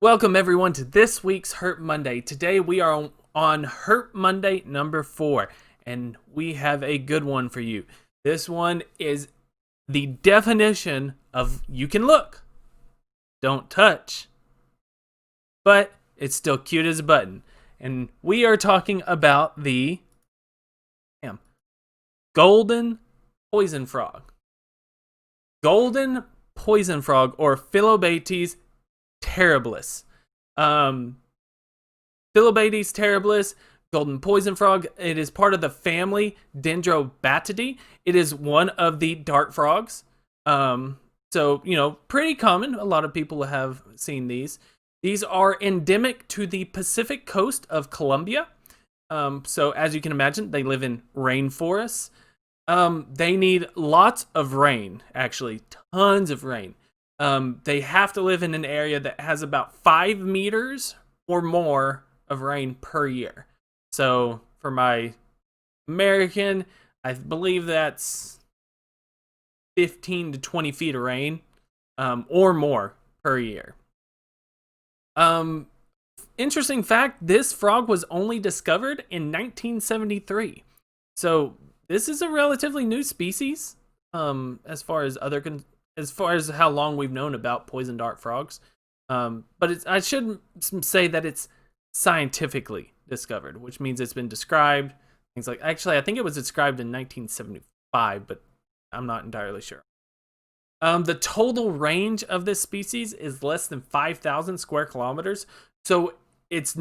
Welcome everyone to this week's Herp Monday. Today we are on Herp Monday number 4, and we have a good one for you. This one is the definition of you can look, don't touch, but it's still cute as a button. And we are talking about the golden poison frog. Golden poison frog, or Philobates terribilis. Philobates terribilis, golden poison frog. It is part of the family Dendrobatidae. It is one of the dart frogs. So, pretty common. A lot of people have seen these. These are endemic to the Pacific coast of Colombia. So as you can imagine, they live in rainforests. They need lots of rain, actually, tons of rain. They have to live in an area that has about 5 meters or more of rain per year. So for my American, I believe that's 15 to 20 feet of rain, or more per year. Interesting fact, this frog was only discovered in 1973. So this is a relatively new species, as far as how long we've known about poison dart frogs. But I should say that it's scientifically discovered, which means it's been described. Things like, actually, I think it was described in 1975, but I'm not entirely sure. The total range of this species is less than 5,000 square kilometers. So it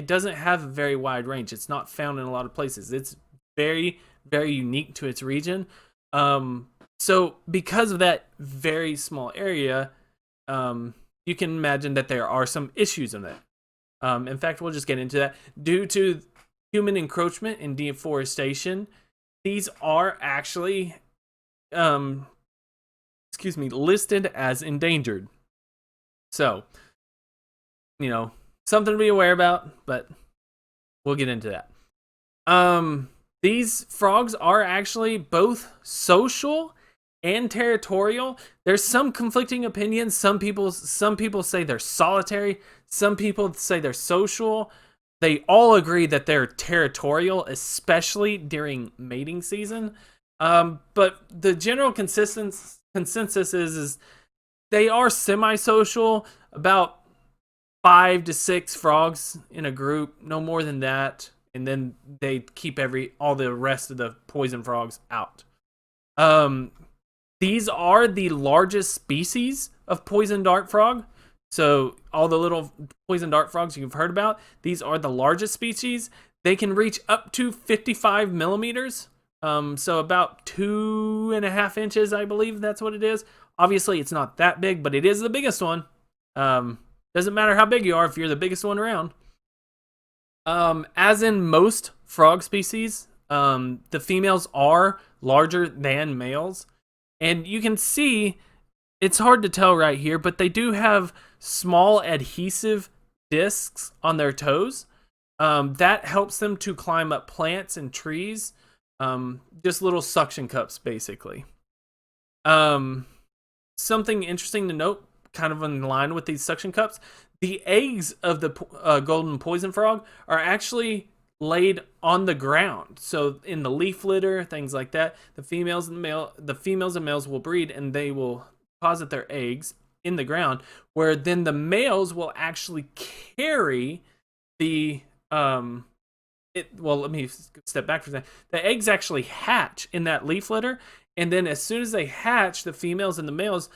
doesn't have a very wide range. It's not found in a lot of places. It's very, very unique to its region. So because of that very small area, you can imagine that there are some issues in it. In fact, we'll just get into that. Due to human encroachment and deforestation, these are actually, listed as endangered. So, something to be aware about, but we'll get into that. These frogs are actually both social and territorial. There's some conflicting opinions. Some people say they're solitary. Some people say they're social. They all agree that they're territorial, especially during mating season. But the general consensus is they are semi-social, about 5 to 6 frogs in a group, no more than that. And then they keep all the rest of the poison frogs out. These are the largest species of poison dart frog. So all the little poison dart frogs you've heard about, these are the largest species. They can reach up to 55 millimeters. So about 2.5 inches, I believe that's what it is. Obviously, it's not that big, but it is the biggest one. Doesn't matter how big you are if you're the biggest one around. As in most frog species, the females are larger than males. And you can see, it's hard to tell right here, but they do have small adhesive discs on their toes. That helps them to climb up plants and trees. Just little suction cups, basically. Something interesting to note, kind of in line with these suction cups, the eggs of the golden poison frog are actually laid on the ground. So in the leaf litter, things like that, the females and males will breed, and they will deposit their eggs in the ground, where then the males will actually carry the let me step back for a second. The eggs actually hatch in that leaf litter, and then as soon as they hatch, the females and the males,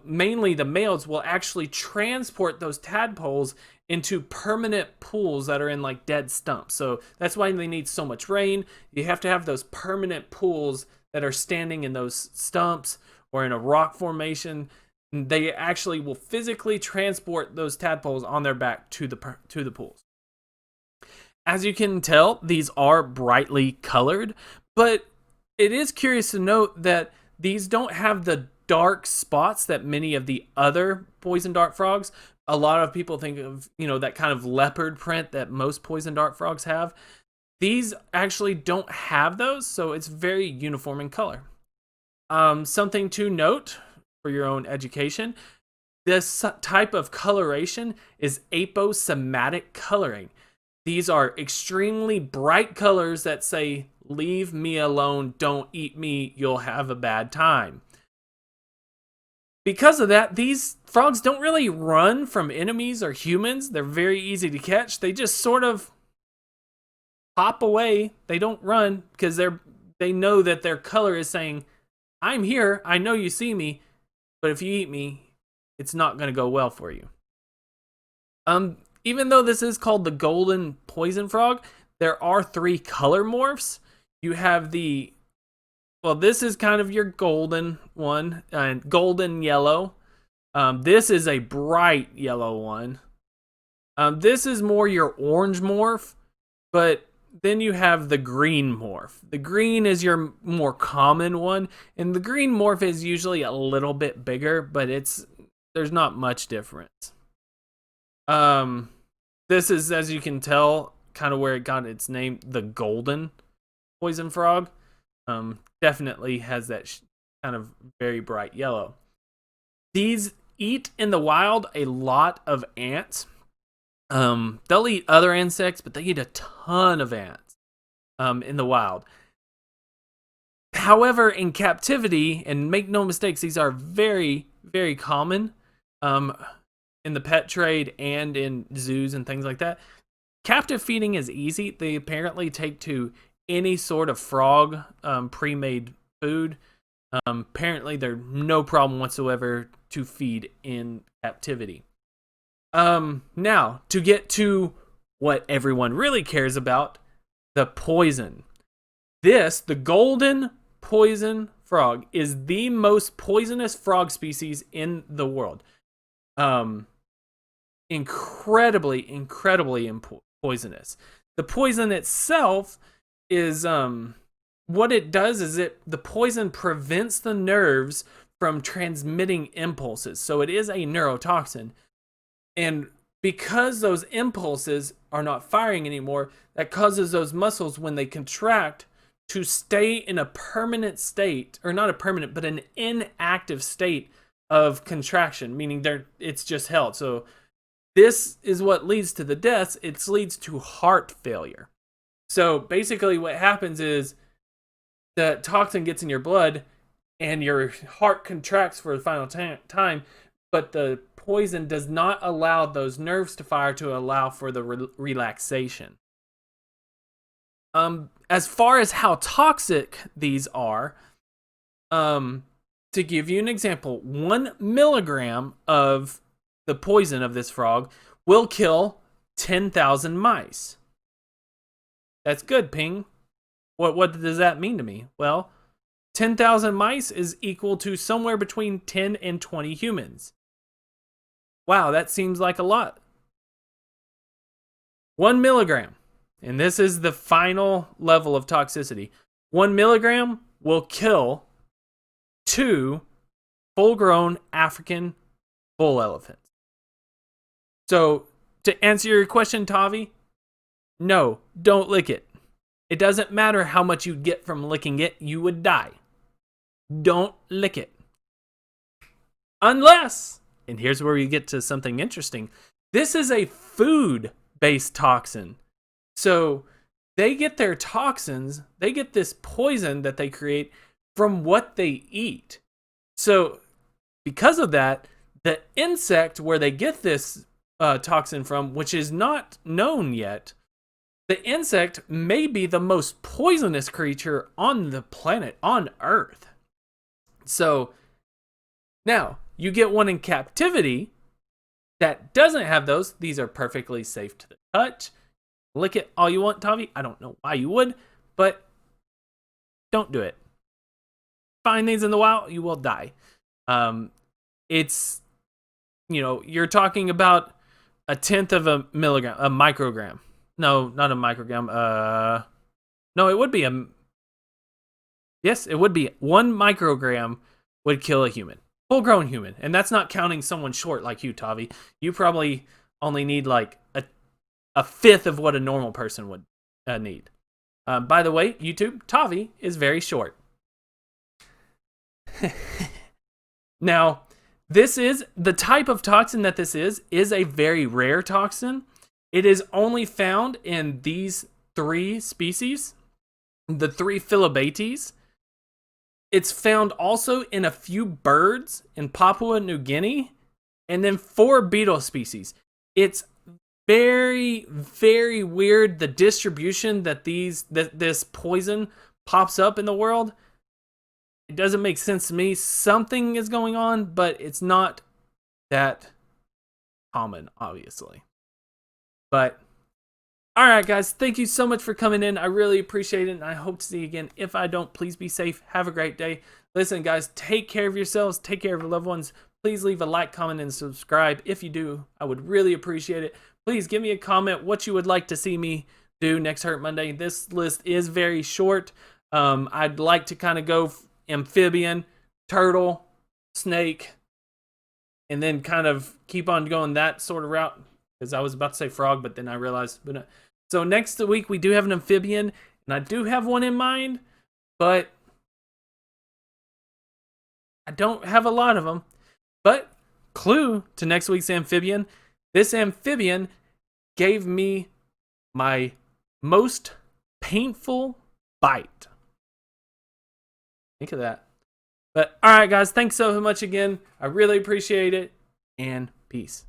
mainly the males, will actually transport those tadpoles into permanent pools that are in like dead stumps. So that's why they need so much rain. You have to have those permanent pools that are standing in those stumps or in a rock formation. They actually will physically transport those tadpoles on their back to the pools. As you can tell, these are brightly colored, but it is curious to note that these don't have the dark spots that many of the other poison dart frogs. A lot of people think of, that kind of leopard print that most poison dart frogs have. These actually don't have those, so it's very uniform in color. Something to note for your own education, This type of coloration is aposomatic coloring. These are extremely bright colors that say, leave me alone, don't eat me, you'll have a bad time. Because of that, these frogs don't really run from enemies or humans. They're very easy to catch. They just sort of hop away. They don't run because they know that their color is saying, I'm here, I know you see me, but if you eat me, it's not going to go well for you. Even though this is called the golden poison frog, there are 3 color morphs. You have this is kind of your golden one, and golden yellow. This is a bright yellow one. This is more your orange morph, but then you have the green morph. The green is your more common one, and the green morph is usually a little bit bigger, but there's not much difference. This is, as you can tell, kind of where it got its name, the golden poison frog. Definitely has that kind of very bright yellow. These eat in the wild a lot of ants. They'll eat other insects, but they eat a ton of ants in the wild. However, in captivity, and make no mistakes, these are very, very common in the pet trade and in zoos and things like that. Captive feeding is easy. They apparently take to any sort of frog pre-made food. Apparently, they're no problem whatsoever to feed in captivity. Now, to get to what everyone really cares about, the poison. The golden poison frog, is the most poisonous frog species in the world. Incredibly poisonous. The poison itself is, what it does is the poison prevents the nerves from transmitting impulses. So it is a neurotoxin. And because those impulses are not firing anymore, that causes those muscles, when they contract, to stay in a permanent state, or not a permanent, but an inactive state of contraction, meaning it's just held. So this is what leads to the deaths. It leads to heart failure. So basically what happens is the toxin gets in your blood and your heart contracts for the final time, but the poison does not allow those nerves to fire to allow for the relaxation. As far as how toxic these are, to give you an example, 1 milligram of the poison of this frog will kill 10,000 mice. That's good, Ping. What does that mean to me? Well, 10,000 mice is equal to somewhere between 10 and 20 humans. Wow, that seems like a lot. 1 milligram, and this is the final level of toxicity. 1 milligram will kill 2 full-grown African bull elephants. So, to answer your question, Tavi, no, don't lick it. It doesn't matter how much you get from licking it, you would die. Don't lick it. Unless, and here's where we get to something interesting, this is a food-based toxin. So they get their toxins, they get this poison that they create from what they eat. So because of that, the insect where they get this toxin from, which is not known yet, the insect may be the most poisonous creature on the planet, on Earth. So now you get one in captivity that doesn't have those. These are perfectly safe to the touch. Lick it all you want, Tavi. I don't know why you would, but don't do it. Find these in the wild, you will die. It's, you're talking about 1/10 of a milligram, a microgram. No, not a microgram. No, it would be yes, it would be 1 microgram would kill a human, full-grown human, and that's not counting someone short like you, Tavi. You probably only need like a fifth of what a normal person would need. By the way, YouTube, Tavi is very short. Now, This is the type of toxin that this is a very rare toxin. It is only found in these 3 species, the 3 Phyllobates. It's found also in a few birds in Papua New Guinea, and then 4 beetle species. It's very, very weird, the distribution that this poison pops up in the world. It doesn't make sense to me. Something is going on, but it's not that common, obviously. But, alright guys, thank you so much for coming in. I really appreciate it, and I hope to see you again. If I don't, please be safe. Have a great day. Listen, guys, take care of yourselves. Take care of your loved ones. Please leave a like, comment, and subscribe. If you do, I would really appreciate it. Please give me a comment what you would like to see me do next Herp Monday. This list is very short. I'd like to kind of go amphibian, turtle, snake, and then kind of keep on going that sort of route, because I was about to say frog, but then I realized. So next week we do have an amphibian, and I do have one in mind, but I don't have a lot of them. But clue to next week's amphibian, this amphibian gave me my most painful bite. Think of that. But alright guys, thanks so much again. I really appreciate it, and peace.